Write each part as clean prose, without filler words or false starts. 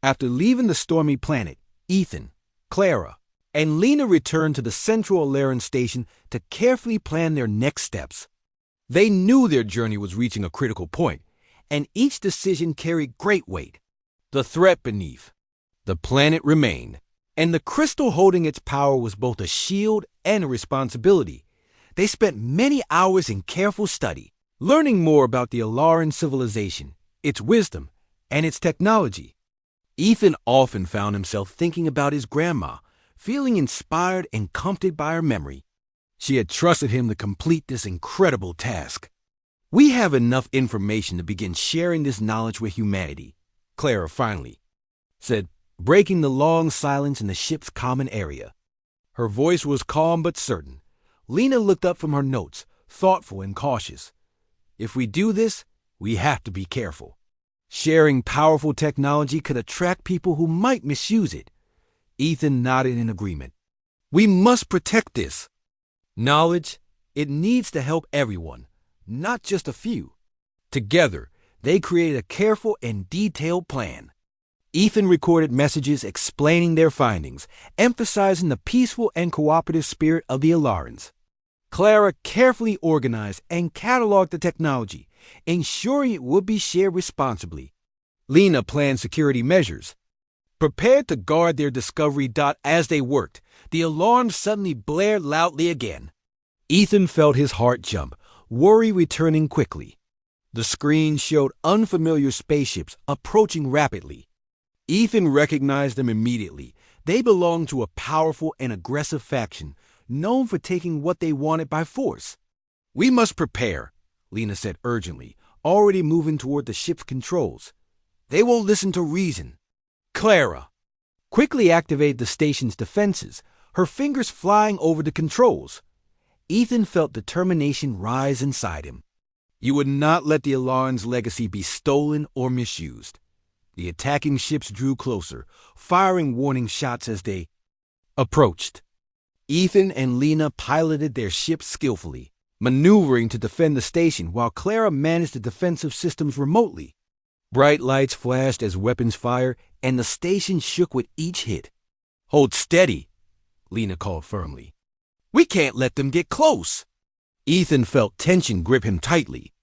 After leaving the stormy planet, Ethan, Clara, and Lena returned to the Central Alaran station to carefully plan their next steps. They knew their journey was reaching a critical point, and each decision carried great weight. The threat beneath, the planet remained, and the crystal holding its power was both a shield and a responsibility. They spent many hours in careful study, learning more about the Alaran civilization, its wisdom, and its technology. Ethan often found himself thinking about his grandma, feeling inspired and comforted by her memory. She had trusted him to complete this incredible task. "We have enough information to begin sharing this knowledge with humanity," Clara finally said, breaking the long silence in the ship's common area. Her voice was calm but certain. Lena looked up from her notes, thoughtful and cautious. "If we do this, we have to be careful. Sharing powerful technology could attract people who might misuse it." Ethan nodded in agreement. "We must protect this knowledge. It needs to help everyone, not just a few." Together, they created a careful and detailed plan. Ethan recorded messages explaining their findings, emphasizing the peaceful and cooperative spirit of the Alarans. Clara carefully organized and cataloged the technology, ensuring it would be shared responsibly. Lena planned security measures. Prepared to guard their discovery. As they worked, the alarm suddenly blared loudly again. Ethan felt his heart jump, worry returning quickly. The screen showed unfamiliar spaceships approaching rapidly. Ethan recognized them immediately. They belonged to a powerful and aggressive faction, known for taking what they wanted by force. "We must prepare," Lena said urgently, already moving toward the ship's controls. "They won't listen to reason." Clara quickly activated the station's defenses, her fingers flying over the controls. Ethan felt determination rise inside him. You would not let the Alaran's legacy be stolen or misused. The attacking ships drew closer, firing warning shots as they approached. Ethan and Lena piloted their ships skillfully, maneuvering to defend the station while Clara managed the defensive systems remotely. Bright lights flashed as weapons fired, and the station shook with each hit. "Hold steady," Lena called firmly. "We can't let them get close." Ethan felt tension grip him tightly.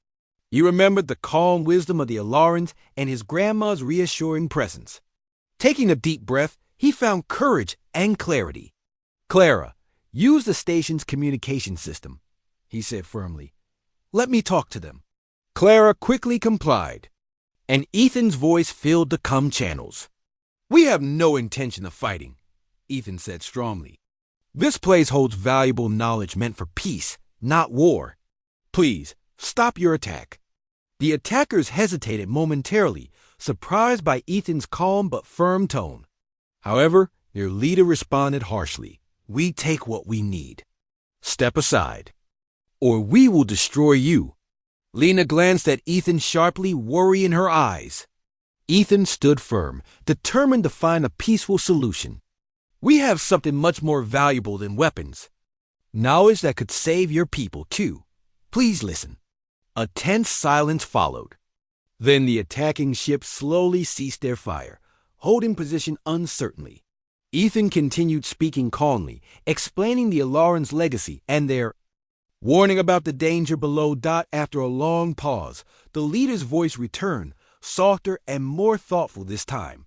He remembered the calm wisdom of the Alarans and his grandma's reassuring presence. Taking a deep breath, he found courage and clarity. "Clara, use the station's communication system," he said firmly. "Let me talk to them." Clara quickly complied, and Ethan's voice filled the comm channels. "We have no intention of fighting," Ethan said strongly. "This place holds valuable knowledge meant for peace, not war. Please, stop your attack." The attackers hesitated momentarily, surprised by Ethan's calm but firm tone. However, their leader responded harshly. "We take what we need. Step aside, or we will destroy you." Lena glanced at Ethan sharply, worry in her eyes. Ethan stood firm, determined to find a peaceful solution. "We have something much more valuable than weapons. Knowledge that could save your people, too. Please listen." A tense silence followed. Then the attacking ships slowly ceased their fire, holding position uncertainly. Ethan continued speaking calmly, explaining the Alaran's legacy and their warning about the danger below. After a long pause, the leader's voice returned, softer and more thoughtful this time.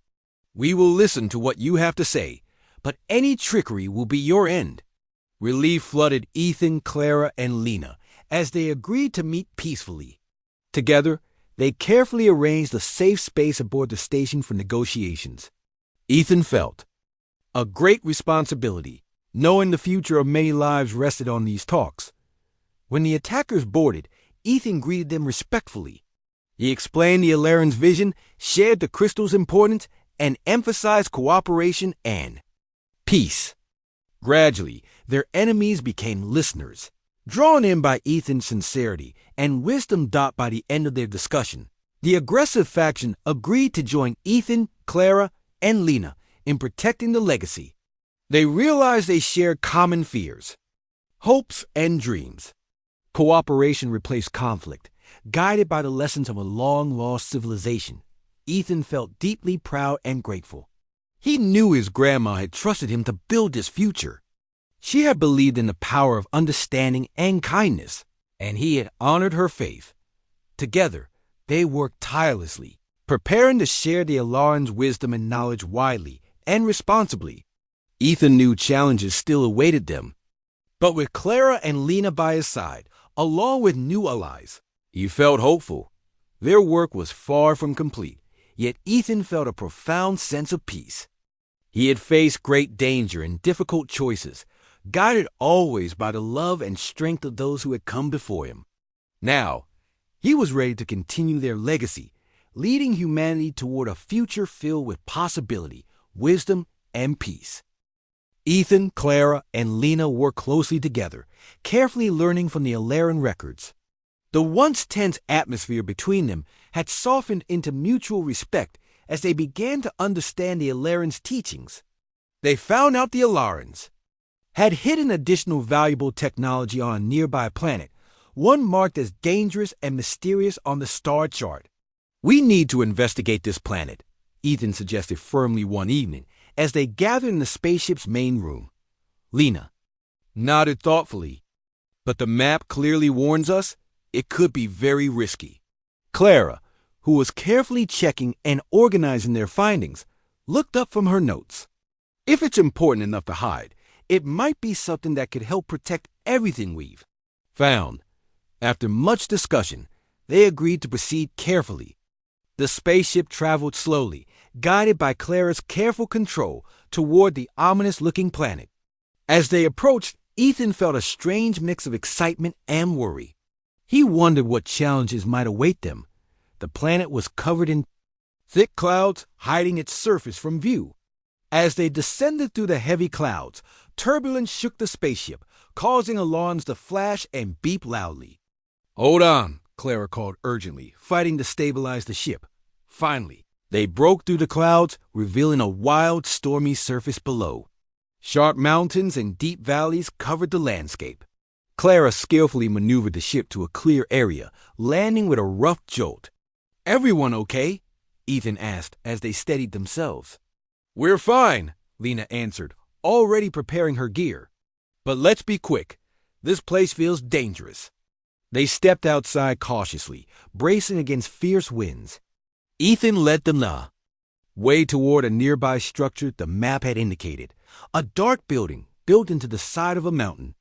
"We will listen to what you have to say, but any trickery will be your end." Relief flooded Ethan, Clara, and Lena as they agreed to meet peacefully. Together, they carefully arranged a safe space aboard the station for negotiations. Ethan felt a great responsibility, knowing the future of many lives rested on these talks. When the attackers boarded, Ethan greeted them respectfully. He explained the Alaran's vision, shared the crystal's importance, and emphasized cooperation and peace. Gradually, their enemies became listeners, drawn in by Ethan's sincerity and wisdom. By the end of their discussion, the aggressive faction agreed to join Ethan, Clara, and Lena in protecting the legacy. They realized they shared common fears, hopes, and dreams. Cooperation replaced conflict, guided by the lessons of a long-lost civilization. Ethan felt deeply proud and grateful. He knew his grandma had trusted him to build his future. She had believed in the power of understanding and kindness, and he had honored her faith. Together, they worked tirelessly, preparing to share the Alarans' wisdom and knowledge widely and responsibly. Ethan knew challenges still awaited them, but with Clara and Lena by his side, along with new allies, he felt hopeful. Their work was far from complete, yet Ethan felt a profound sense of peace. He had faced great danger and difficult choices, guided always by the love and strength of those who had come before him. Now, he was ready to continue their legacy, leading humanity toward a future filled with possibility, wisdom, and peace. Ethan, Clara, and Lena worked closely together, carefully learning from the Alaran records. The once tense atmosphere between them had softened into mutual respect as they began to understand the Alarans' teachings. They found out the Alarans had hidden additional valuable technology on a nearby planet, one marked as dangerous and mysterious on the star chart. "We need to investigate this planet," Ethan suggested firmly one evening as they gathered in the spaceship's main room. Lena nodded thoughtfully. "But the map clearly warns us it could be very risky." Clara, who was carefully checking and organizing their findings, looked up from her notes. "If it's important enough to hide, it might be something that could help protect everything we've found." After much discussion, they agreed to proceed carefully. The spaceship traveled slowly, guided by Clara's careful control toward the ominous-looking planet. As they approached, Ethan felt a strange mix of excitement and worry. He wondered what challenges might await them. The planet was covered in thick clouds, hiding its surface from view. As they descended through the heavy clouds, turbulence shook the spaceship, causing alarms to flash and beep loudly. "Hold on," Clara called urgently, fighting to stabilize the ship. Finally, they broke through the clouds, revealing a wild, stormy surface below. Sharp mountains and deep valleys covered the landscape. Clara skillfully maneuvered the ship to a clear area, landing with a rough jolt. "Everyone okay?" Ethan asked as they steadied themselves. "We're fine," Lena answered, already preparing her gear. "But let's be quick. This place feels dangerous." They stepped outside cautiously, bracing against fierce winds. Ethan led them the way toward a nearby structure the map had indicated, a dark building built into the side of a mountain.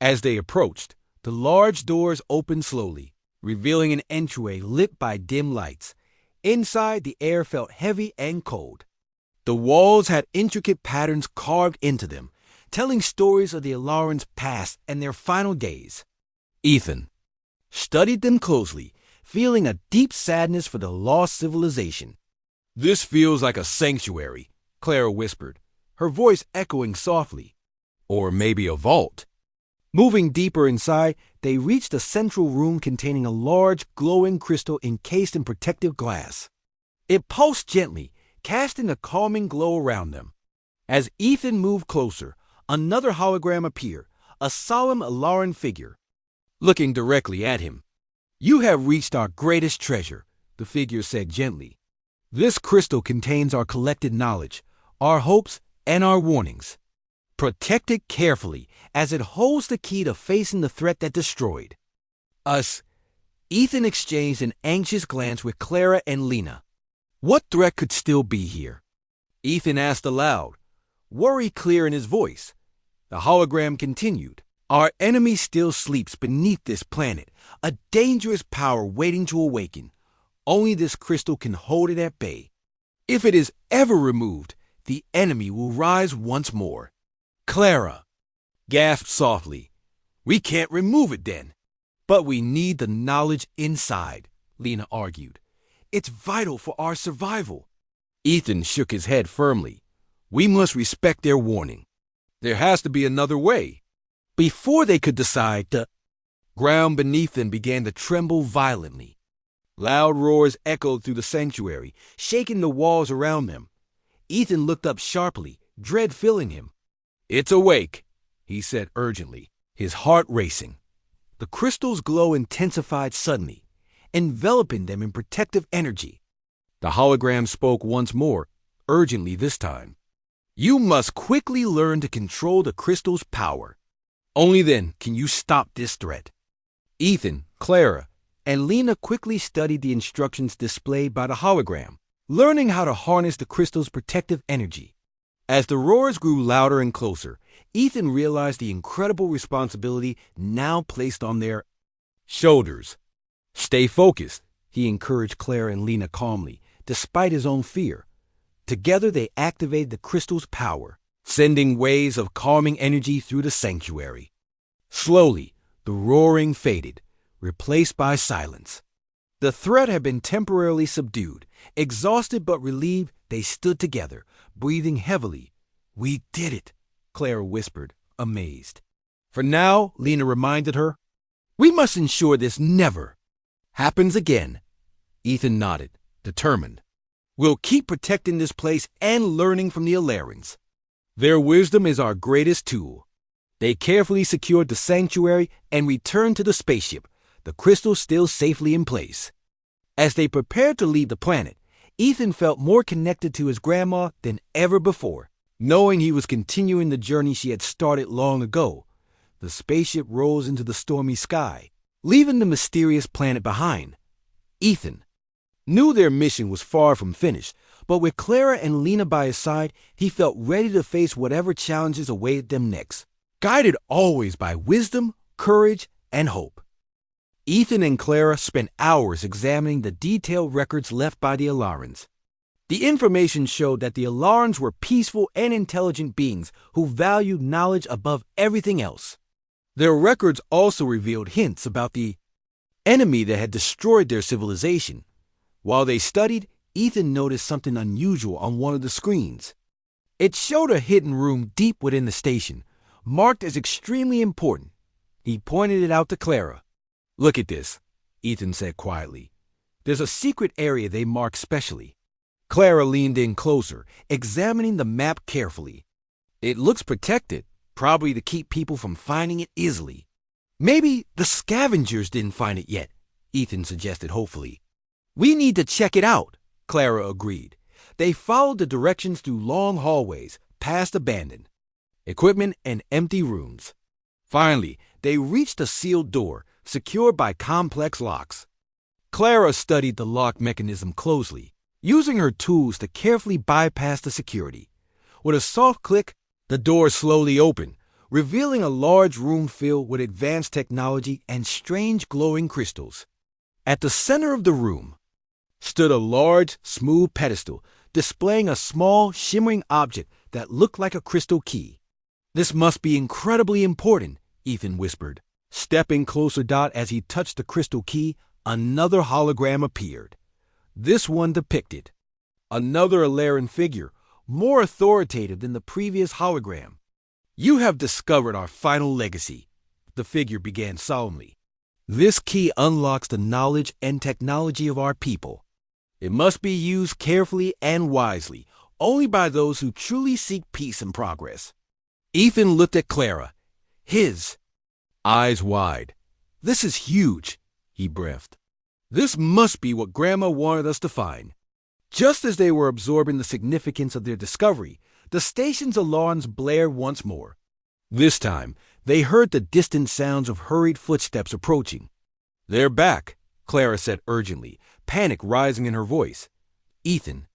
As they approached, the large doors opened slowly, revealing an entryway lit by dim lights. Inside, the air felt heavy and cold. The walls had intricate patterns carved into them, telling stories of the Alarans' past and their final days. Ethan studied them closely, feeling a deep sadness for the lost civilization. "This feels like a sanctuary," Clara whispered, her voice echoing softly. "Or maybe a vault." Moving deeper inside, they reached a central room containing a large, glowing crystal encased in protective glass. It pulsed gently, casting a calming glow around them. As Ethan moved closer, another hologram appeared, a solemn Alaran figure, looking directly at him. "You have reached our greatest treasure," the figure said gently. "This crystal contains our collected knowledge, our hopes, and our warnings. Protect it carefully, as it holds the key to facing the threat that destroyed us." Ethan exchanged an anxious glance with Clara and Lena. What threat could still be here? Ethan asked aloud, worry clear in his voice. The hologram continued. "Our enemy still sleeps beneath this planet, a dangerous power waiting to awaken. Only this crystal can hold it at bay. If it is ever removed, the enemy will rise once more." Clara gasped softly. "We can't remove it then." "But we need the knowledge inside," Lena argued. "It's vital for our survival." Ethan shook his head firmly. "We must respect their warning. There has to be another way." Before they could decide, the ground beneath them began to tremble violently. Loud roars echoed through the sanctuary, shaking the walls around them. Ethan looked up sharply, dread filling him. "It's awake," he said urgently, his heart racing. The crystal's glow intensified suddenly, enveloping them in protective energy. The hologram spoke once more, urgently this time. You must quickly learn to control the crystal's power. Only then can you stop this threat. Ethan, Clara, and Lena quickly studied the instructions displayed by the hologram, learning how to harness the crystal's protective energy. As the roars grew louder and closer, Ethan realized the incredible responsibility now placed on their shoulders. Stay focused, he encouraged Clara and Lena calmly, despite his own fear. Together they activated the crystal's power, sending waves of calming energy through the sanctuary. Slowly, the roaring faded, replaced by silence. The threat had been temporarily subdued. Exhausted but relieved, they stood together, breathing heavily. We did it, Clara whispered, amazed. For now, Lena reminded her, we must ensure this never happens again. Ethan nodded, determined. We'll keep protecting this place and learning from the Alarans. Their wisdom is our greatest tool. They carefully secured the sanctuary and returned to the spaceship, the crystal still safely in place. As they prepared to leave the planet, Ethan felt more connected to his grandma than ever before, knowing he was continuing the journey she had started long ago. The spaceship rose into the stormy sky, leaving the mysterious planet behind. Ethan knew their mission was far from finished, but with Clara and Lena by his side, he felt ready to face whatever challenges awaited them next, guided always by wisdom, courage, and hope. Ethan and Clara spent hours examining the detailed records left by the Alarans. The information showed that the Alarans were peaceful and intelligent beings who valued knowledge above everything else. Their records also revealed hints about the enemy that had destroyed their civilization. While they studied, Ethan noticed something unusual on one of the screens. It showed a hidden room deep within the station, marked as extremely important. He pointed it out to Clara. Look at this, Ethan said quietly. There's a secret area they marked specially. Clara leaned in closer, examining the map carefully. It looks protected, probably to keep people from finding it easily. Maybe the scavengers didn't find it yet, Ethan suggested hopefully. We need to check it out, Clara agreed. They followed the directions through long hallways, past abandoned equipment and empty rooms. Finally, they reached a sealed door, secured by complex locks. Clara studied the lock mechanism closely, using her tools to carefully bypass the security. With a soft click, the door slowly opened, revealing a large room filled with advanced technology and strange glowing crystals. At the center of the room stood a large, smooth pedestal, displaying a small, shimmering object that looked like a crystal key. This must be incredibly important, Ethan whispered. Stepping closer as he touched the crystal key, another hologram appeared. This one depicted another Alaran figure, more authoritative than the previous hologram. You have discovered our final legacy, the figure began solemnly. This key unlocks the knowledge and technology of our people. It must be used carefully and wisely, only by those who truly seek peace and progress. Ethan looked at Clara, his eyes wide. This is huge, he breathed. This must be what Grandma wanted us to find. Just as they were absorbing the significance of their discovery, the station's alarms blared once more. This time, they heard the distant sounds of hurried footsteps approaching. They're back, Clara said urgently, panic rising in her voice. Ethan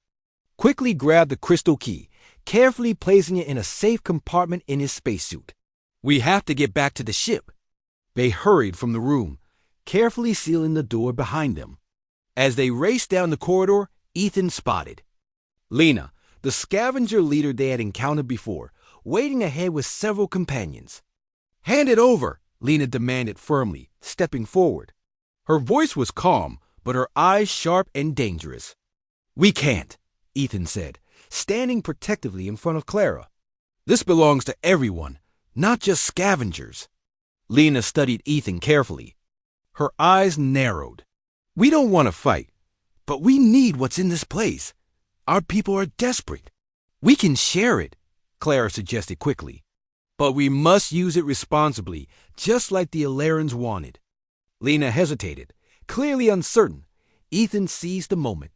quickly grabbed the crystal key, carefully placing it in a safe compartment in his spacesuit. We have to get back to the ship. They hurried from the room, carefully sealing the door behind them. As they raced down the corridor, Ethan spotted Lena, the scavenger leader they had encountered before, waiting ahead with several companions. Hand it over, Lena demanded firmly, stepping forward. Her voice was calm, but her eyes sharp and dangerous. We can't, Ethan said, standing protectively in front of Clara. This belongs to everyone, not just scavengers. Lena studied Ethan carefully. Her eyes narrowed. We don't want to fight, but we need what's in this place. Our people are desperate. We can share it, Clara suggested quickly. But we must use it responsibly, just like the Alarans wanted. Lena hesitated, clearly uncertain. Ethan seized the moment.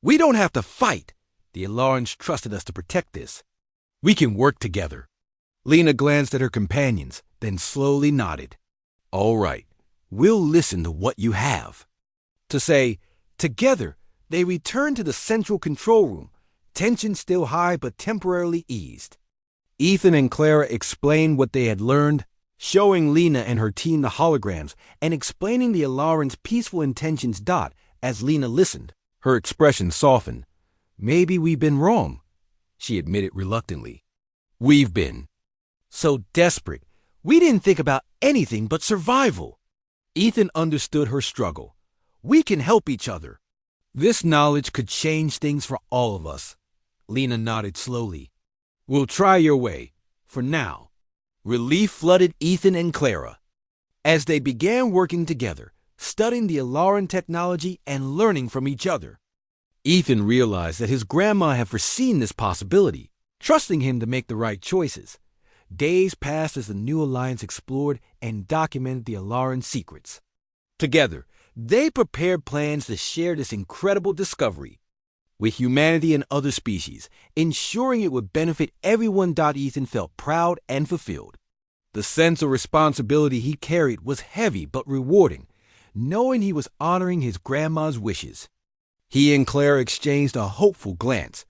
We don't have to fight. The Alarans trusted us to protect this. We can work together. Lena glanced at her companions, then slowly nodded. All right, we'll listen to what you have to say. Together, they returned to the central control room, tension still high but temporarily eased. Ethan and Clara explained what they had learned, showing Lena and her team the holograms and explaining the Alarans' peaceful intentions. As Lena listened, her expression softened. Maybe we've been wrong, she admitted reluctantly. We've been so desperate, we didn't think about anything but survival. Ethan understood her struggle. We can help each other. This knowledge could change things for all of us. Lena nodded slowly. We'll try your way, for now. Relief flooded Ethan and Clara as they began working together, studying the Alaran technology and learning from each other. Ethan realized that his grandma had foreseen this possibility, trusting him to make the right choices. Days passed as the new alliance explored and documented the Alaran secrets. Together, they prepared plans to share this incredible discovery with humanity and other species, ensuring it would benefit everyone. Ethan felt proud and fulfilled. The sense of responsibility he carried was heavy but rewarding, knowing he was honoring his grandma's wishes. He and Clara exchanged a hopeful glance,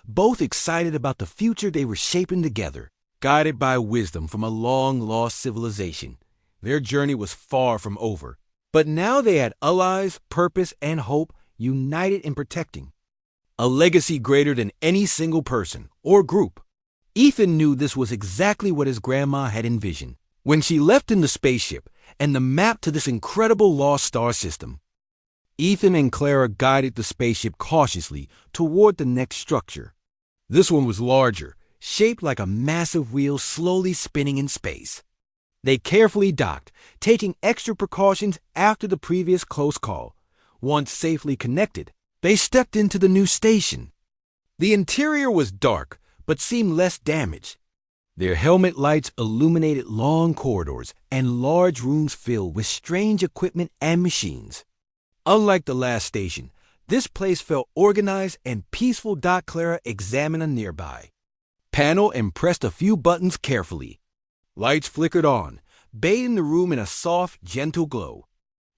both excited about the future they were shaping together. Guided by wisdom from a long-lost civilization, their journey was far from over. But now they had allies, purpose, and hope united in protecting a legacy greater than any single person or group. Ethan knew this was exactly what his grandma had envisioned when she left in the spaceship and the map to this incredible lost star system. Ethan and Clara guided the spaceship cautiously toward the next structure. This one was larger, shaped like a massive wheel slowly spinning in space. They carefully docked, taking extra precautions after the previous close call. Once safely connected, they stepped into the new station. The interior was dark, but seemed less damaged. Their helmet lights illuminated long corridors and large rooms filled with strange equipment and machines. Unlike the last station, this place felt organized and peaceful. Clara examined a nearby panel and pressed a few buttons carefully. Lights flickered on, bathing the room in a soft, gentle glow.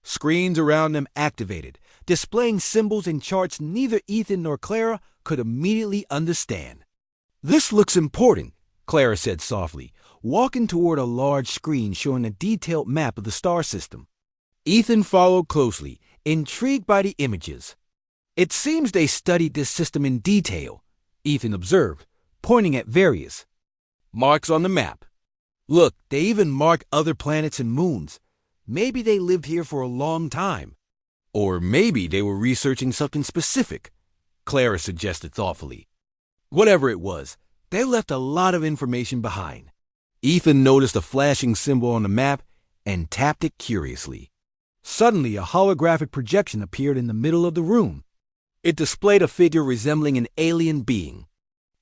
Screens around them activated, displaying symbols and charts neither Ethan nor Clara could immediately understand. This looks important, Clara said softly, walking toward a large screen showing a detailed map of the star system. Ethan followed closely, intrigued by the images. It seems they studied this system in detail, Ethan observed, pointing at various marks on the map. Look, they even mark other planets and moons. Maybe they lived here for a long time. Or maybe they were researching something specific, Clara suggested thoughtfully. Whatever it was, they left a lot of information behind. Ethan noticed a flashing symbol on the map and tapped it curiously. Suddenly, a holographic projection appeared in the middle of the room. It displayed a figure resembling an alien being,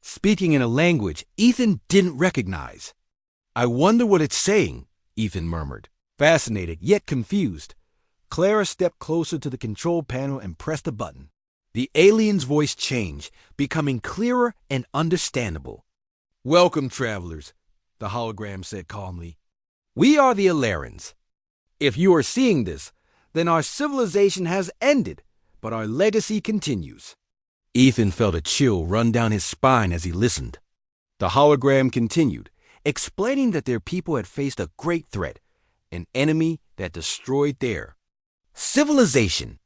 speaking in a language Ethan didn't recognize. I wonder what it's saying, Ethan murmured, fascinated yet confused. Clara stepped closer to the control panel and pressed a button. The alien's voice changed, becoming clearer and understandable. Welcome, travelers, the hologram said calmly. We are the Alarans. If you are seeing this, then our civilization has ended, but our legacy continues. Ethan felt a chill run down his spine as he listened. The hologram continued, explaining that their people had faced a great threat, an enemy that destroyed their civilization.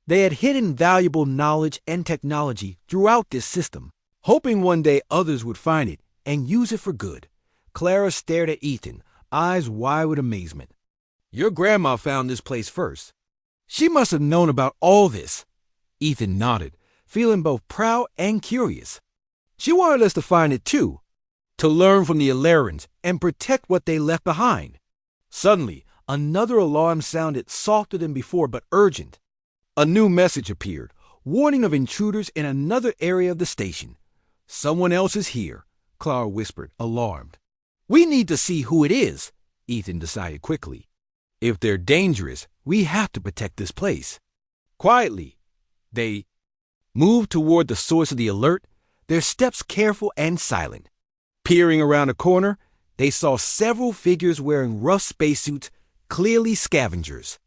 They had hidden valuable knowledge and technology throughout this system, hoping one day others would find it and use it for good. Clara stared at Ethan, eyes wide with amazement. Your grandma found this place first. She must have known about all this. Ethan nodded, feeling both proud and curious. She wanted us to find it too, to learn from the Alarans and protect what they left behind. Suddenly, another alarm sounded, softer than before but urgent. A new message appeared, warning of intruders in another area of the station. Someone else is here, Clara whispered, alarmed. We need to see who it is, Ethan decided quickly. If they're dangerous, we have to protect this place. Quietly, they moved toward the source of the alert, their steps careful and silent. Peering around a corner, they saw several figures wearing rough spacesuits, clearly scavengers.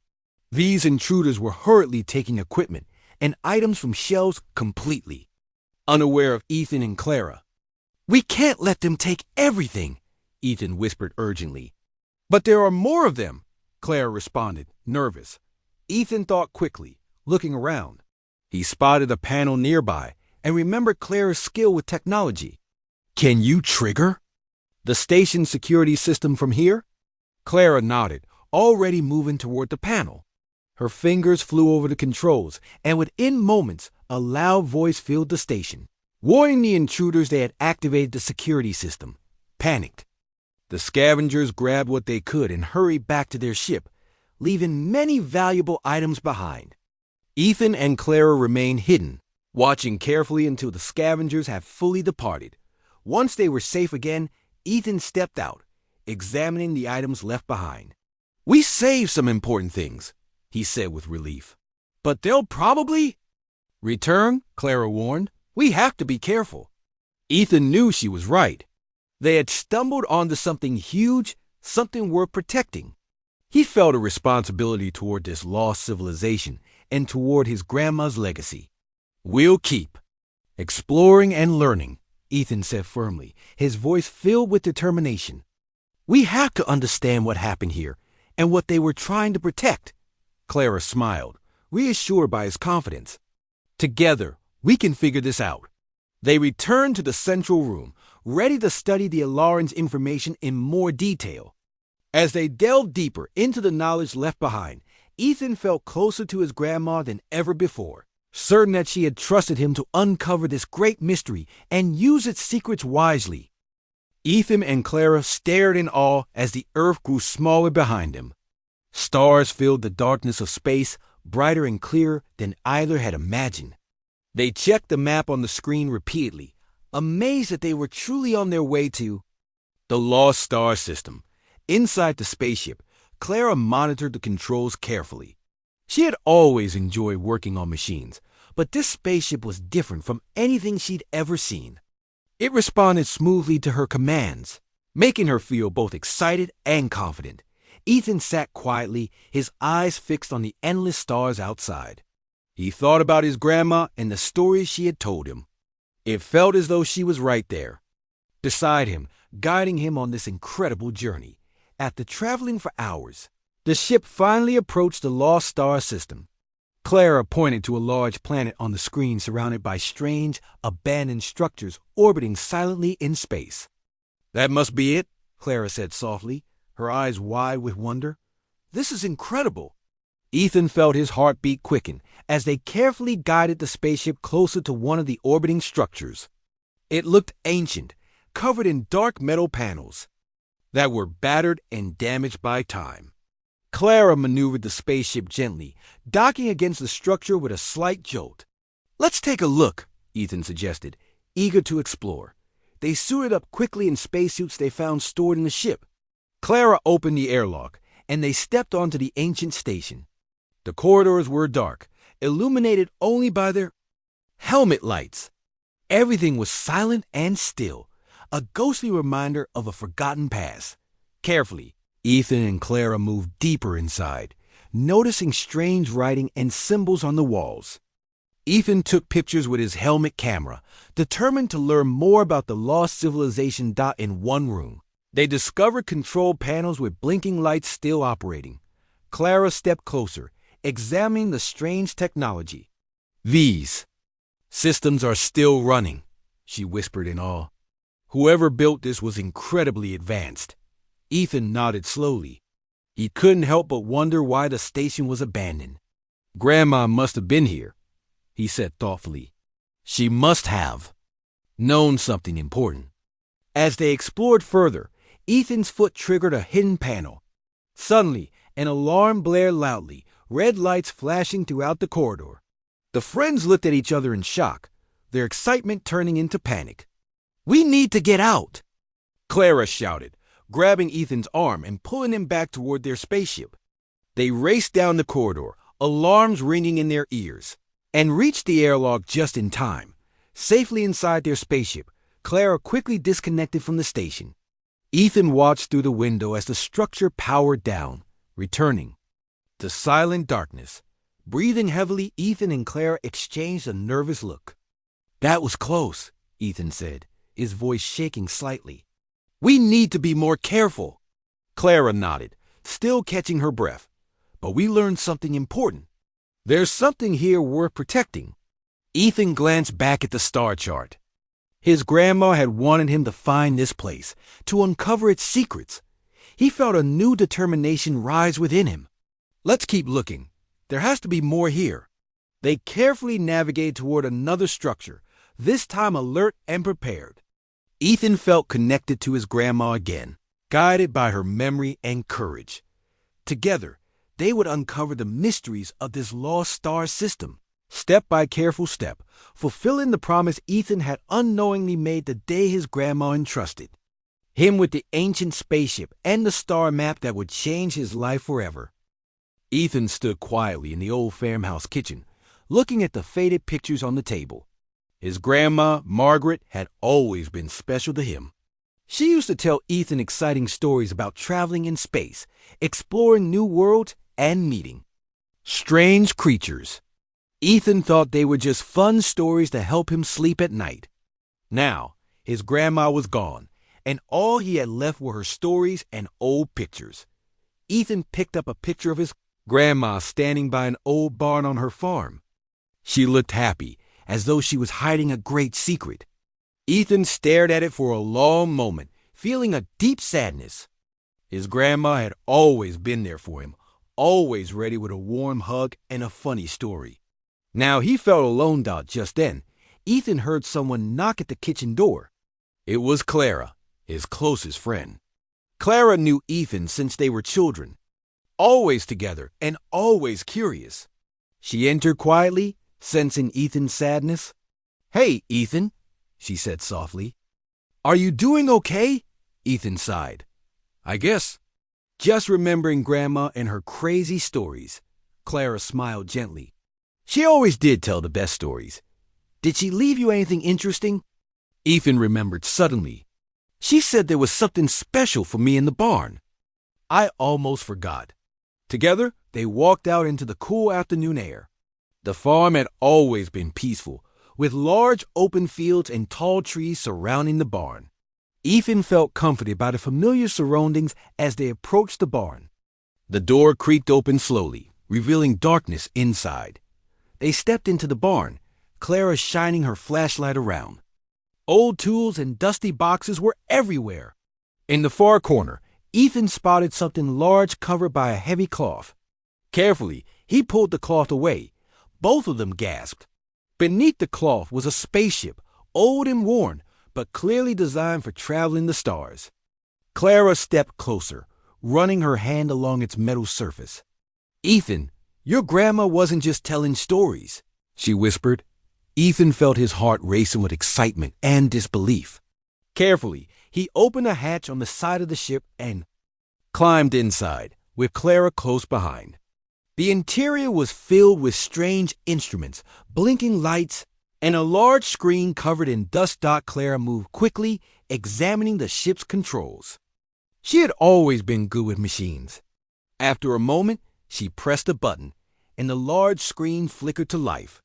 These intruders were hurriedly taking equipment and items from shelves completely, unaware of Ethan and Clara. "We can't let them take everything," Ethan whispered urgently. "But there are more of them," Clara responded, nervous. Ethan thought quickly, looking around. He spotted a panel nearby and remembered Clara's skill with technology. "Can you trigger the station security system from here?" Clara nodded, already moving toward the panel. Her fingers flew over the controls, and within moments, a loud voice filled the station, warning the intruders they had activated the security system. Panicked, the scavengers grabbed what they could and hurried back to their ship, leaving many valuable items behind. Ethan and Clara remained hidden, watching carefully until the scavengers had fully departed. Once they were safe again, Ethan stepped out, examining the items left behind. "We saved some important things," he said with relief. "But they'll probably return," Clara warned. "We have to be careful." Ethan knew she was right. They had stumbled onto something huge, something worth protecting. He felt a responsibility toward this lost civilization and toward his grandma's legacy. "We'll keep exploring and learning," Ethan said firmly, his voice filled with determination. "We have to understand what happened here and what they were trying to protect." Clara smiled, reassured by his confidence. "Together, we can figure this out." They returned to the central room, ready to study the Alaran's information in more detail. As they delved deeper into the knowledge left behind, Ethan felt closer to his grandma than ever before, certain that she had trusted him to uncover this great mystery and use its secrets wisely. Ethan and Clara stared in awe as the Earth grew smaller behind them. Stars filled the darkness of space, brighter and clearer than either had imagined. They checked the map on the screen repeatedly, amazed that they were truly on their way to the lost star system. Inside the spaceship, Clara monitored the controls carefully. She had always enjoyed working on machines, but this spaceship was different from anything she'd ever seen. It responded smoothly to her commands, making her feel both excited and confident. Ethan sat quietly, his eyes fixed on the endless stars outside. He thought about his grandma and the stories she had told him. It felt as though she was right there, beside him, guiding him on this incredible journey. After traveling for hours, the ship finally approached the lost star system. Clara pointed to a large planet on the screen surrounded by strange, abandoned structures orbiting silently in space. "That must be it," Clara said softly, her eyes wide with wonder. "This is incredible." Ethan felt his heartbeat quicken as they carefully guided the spaceship closer to one of the orbiting structures. It looked ancient, covered in dark metal panels that were battered and damaged by time. Clara maneuvered the spaceship gently, docking against the structure with a slight jolt. "Let's take a look," Ethan suggested, eager to explore. They suited up quickly in spacesuits they found stored in the ship. Clara opened the airlock, and they stepped onto the ancient station. The corridors were dark, illuminated only by their helmet lights. Everything was silent and still, a ghostly reminder of a forgotten past. Carefully, Ethan and Clara moved deeper inside, noticing strange writing and symbols on the walls. Ethan took pictures with his helmet camera, determined to learn more about the lost civilization. In one room, they discovered control panels with blinking lights still operating. Clara stepped closer, examining the strange technology. "These systems are still running," she whispered in awe. "Whoever built this was incredibly advanced." Ethan nodded slowly. He couldn't help but wonder why the station was abandoned. "Grandma must have been here," he said thoughtfully. "She must have known something important." As they explored further, Ethan's foot triggered a hidden panel. Suddenly, an alarm blared loudly, red lights flashing throughout the corridor. The friends looked at each other in shock, their excitement turning into panic. "We need to get out!" Clara shouted, grabbing Ethan's arm and pulling him back toward their spaceship. They raced down the corridor, alarms ringing in their ears. and reached the airlock just in time. Safely inside their spaceship, Clara quickly disconnected from the station. Ethan watched through the window as the structure powered down, returning to silent darkness. Breathing heavily, Ethan and Clara exchanged a nervous look. "That was close," Ethan said, his voice shaking slightly. "We need to be more careful." Clara nodded, still catching her breath. "But we learned something important. There's something here worth protecting." Ethan glanced back at the star chart. His grandma had wanted him to find this place, to uncover its secrets. He felt a new determination rise within him. "Let's keep looking. There has to be more here." They carefully navigated toward another structure, this time alert and prepared. Ethan felt connected to his grandma again, guided by her memory and courage. Together, they would uncover the mysteries of this lost star system, step by careful step, fulfilling the promise Ethan had unknowingly made the day his grandma entrusted him with the ancient spaceship and the star map that would change his life forever. Ethan stood quietly in the old farmhouse kitchen, looking at the faded pictures on the table. His grandma, Margaret, had always been special to him. She used to tell Ethan exciting stories about traveling in space, exploring new worlds, and meeting strange creatures. Ethan thought they were just fun stories to help him sleep at night. Now, his grandma was gone, and all he had left were her stories and old pictures. Ethan picked up a picture of his grandma standing by an old barn on her farm. She looked happy, as though she was hiding a great secret. Ethan stared at it for a long moment, feeling a deep sadness. His grandma had always been there for him, always ready with a warm hug and a funny story. Now he felt alone just then. Ethan heard someone knock at the kitchen door. It was Clara, his closest friend. Clara knew Ethan since they were children, always together and always curious. She entered quietly, sensing Ethan's sadness. "Hey, Ethan," she said softly. "Are you doing okay?" Ethan sighed. "I guess. Just remembering Grandma and her crazy stories." Clara smiled gently. "She always did tell the best stories. Did she leave you anything interesting?" Ethan remembered suddenly. "She said there was something special for me in the barn. I almost forgot." Together, they walked out into the cool afternoon air. The farm had always been peaceful, with large open fields and tall trees surrounding the barn. Ethan felt comforted by the familiar surroundings as they approached the barn. The door creaked open slowly, revealing darkness inside. They stepped into the barn, Clara shining her flashlight around. Old tools and dusty boxes were everywhere. In the far corner, Ethan spotted something large covered by a heavy cloth. Carefully, he pulled the cloth away. Both of them gasped. Beneath the cloth was a spaceship, old and worn, but clearly designed for traveling the stars. Clara stepped closer, running her hand along its metal surface. "Ethan, your grandma wasn't just telling stories," she whispered. Ethan felt his heart racing with excitement and disbelief. Carefully, he opened a hatch on the side of the ship and climbed inside, with Clara close behind. The interior was filled with strange instruments, blinking lights, and a large screen covered in dust. Clara moved quickly, examining the ship's controls. She had always been good with machines. After a moment, she pressed a button, and the large screen flickered to life.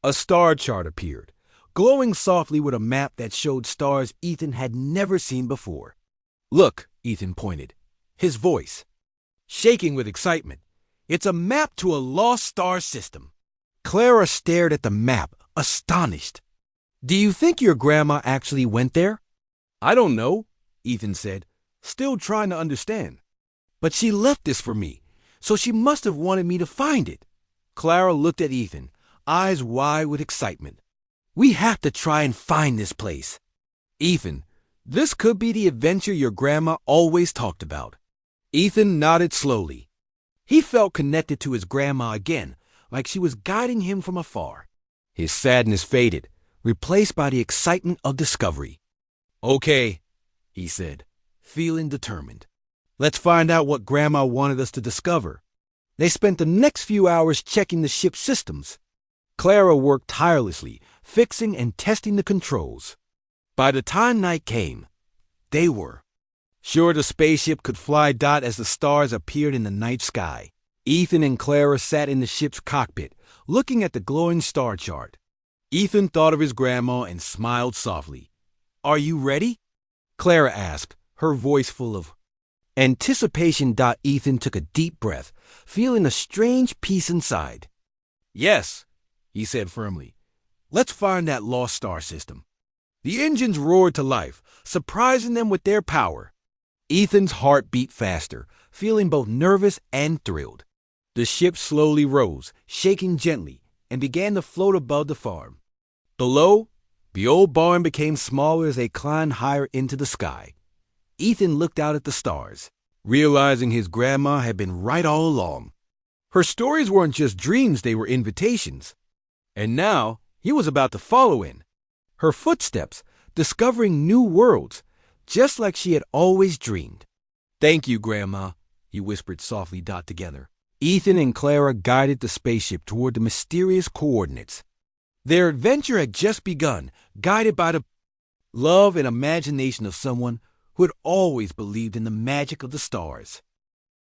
A star chart appeared, glowing softly with a map that showed stars Ethan had never seen before. "Look," Ethan pointed, his voice shaking with excitement. "It's a map to a lost star system." Clara stared at the map, astonished. "Do you think your grandma actually went there?" "I don't know," Ethan said, still trying to understand. "But she left this for me, so she must have wanted me to find it." Clara looked at Ethan, eyes wide with excitement. "We have to try and find this place." "Ethan, this could be the adventure your grandma always talked about." Ethan nodded slowly. He felt connected to his grandma again, like she was guiding him from afar. His sadness faded, replaced by the excitement of discovery. "Okay," he said, feeling determined. "Let's find out what Grandma wanted us to discover." They spent the next few hours checking the ship's systems. Clara worked tirelessly, fixing and testing the controls. By the time night came, they were sure the spaceship could fly as the stars appeared in the night sky. Ethan and Clara sat in the ship's cockpit, looking at the glowing star chart. Ethan thought of his grandma and smiled softly. "Are you ready?" Clara asked, her voice full of anticipation. Ethan took a deep breath, feeling a strange peace inside. "Yes," he said firmly. "Let's find that lost star system." The engines roared to life, surprising them with their power. Ethan's heart beat faster, feeling both nervous and thrilled. The ship slowly rose, shaking gently, and began to float above the farm. Below, the old barn became smaller as they climbed higher into the sky. Ethan looked out at the stars, realizing his grandma had been right all along. Her stories weren't just dreams, they were invitations. And now, he was about to follow in her footsteps, discovering new worlds, just like she had always dreamed. "Thank you, Grandma," he whispered softly. Together, Ethan and Clara guided the spaceship toward the mysterious coordinates. Their adventure had just begun, guided by the love and imagination of someone who had always believed in the magic of the stars.